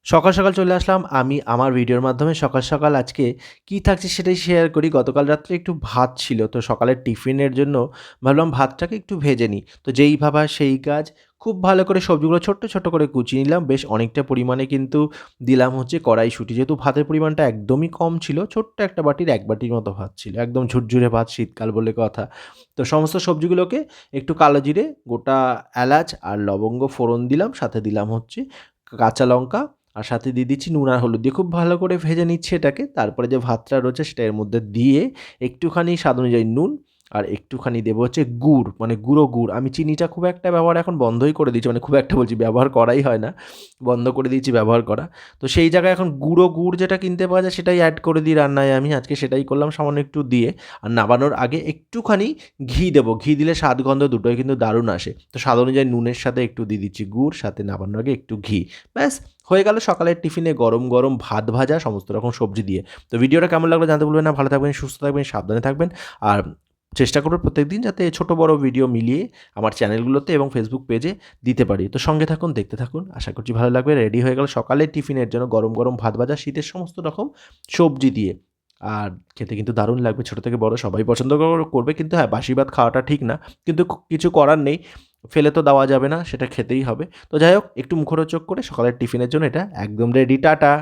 সকাল, সকাল চলে আসলাম আমি আমার ভিডিওর মাধ্যমে। সকাল, সকাল আজকে কি থাকছে সেটাই শেয়ার করি। গতকাল রাত্রে একটু ভাত ছিল। তো সকালের টিফিনের জন্য ভাবলাম ভাতটাকে একটু ভেজে নিই। তো যেই ভাবা সেই কাজ। খুব ভালো করে সবজিগুলো ছোট্ট, ছোট্ট করে কুচিয়ে নিলাম। বেশ অনেকটা পরিমাণে কিন্তু দিলাম হচ্ছে কড়াইশুঁটি। যেহেতু ভাতের পরিমাণটা একদমই কম ছিল, ছোট্ট একটা বাটির ১ বাটির মতো ভাত ছিল। একদম ঝুরঝুরে ভাত, শীতকাল বলে কথা। তো সমস্ত সবজিগুলোকে একটু কালো জিরে, গোটা এলাচ আর লবঙ্গ ফোড়ন দিলাম। সাথে দিলাম হচ্ছে কাঁচা লঙ্কা আর সাথে দিয়ে দিচ্ছি নুন আর হলুদ দিয়ে খুব ভালো করে ভেজে নিচ্ছি এটাকে। তারপরে যে ভাতটা রয়েছে সেটা এর মধ্যে দিয়ে একটুখানি স্বাদ অনুযায়ী নুন আর একটুখানি দেবো হচ্ছে গুড়, মানে গুঁড়ো গুড়। আমি চিনিটা খুব একটা ব্যবহার এখন বন্ধই করে দিয়েছি। মানে খুব একটা বলছি, ব্যবহার করাই হয় না। বন্ধ করে দিয়েছি ব্যবহার করা। তো সেই জায়গায় এখন গুঁড়ো গুড় যেটা কিনতে পাওয়া যায় সেটাই অ্যাড করে দিই রান্নায় আমি। আজকে সেটাই করলাম সামান্য একটু দিয়ে। আর নামানোর আগে একটুখানি ঘি দেবো। ঘি দিলে স্বাদ গন্ধ দুটোই কিন্তু দারুণ আসে। তো স্বাদ অনুযায়ী নুনের সাথে একটু দিয়ে দিচ্ছি গুড়, সাথে নামানোর আগে একটু ঘি। ব্যাস হয়ে গেল সকালের টিফিনে গরম, গরম ভাত ভাজা সমস্ত রকম সবজি দিয়ে। তো ভিডিওটা কেমন লাগলো জানতে ভুলবেন না। ভালো থাকবেন, সুস্থ থাকবেন, সাবধানে থাকবেন। আর চেষ্টা করব প্রত্যেকদিন যাতে ছোট বড় ভিডিও মিলিয়ে আমার চ্যানেলগুলোতে এবং ফেসবুক পেজে দিতে পারি। তো সঙ্গে থাকুন, দেখতে থাকুন। আশা করছি ভালো লাগবে। রেডি হয়ে গেল সকালের টিফিনের জন্য গরম, গরম ভাত ভাজা শীতের সমস্ত রকম সবজি দিয়ে। আর খেতে কিন্তু দারুণ লাগবে। ছোট থেকে বড় সবাই পছন্দ করবে। কিন্তু হ্যাঁ, বাসি ভাত খাওয়াটা ঠিক না। কিন্তু কিছু করার নেই। ফেলে তো দেওয়া যাবে না, সেটা খেতেই হবে। তো যাই হোক, একটু মুখরোচক করে সকালের টিফিনের জন্য এটা একদম রেডি। টাটা।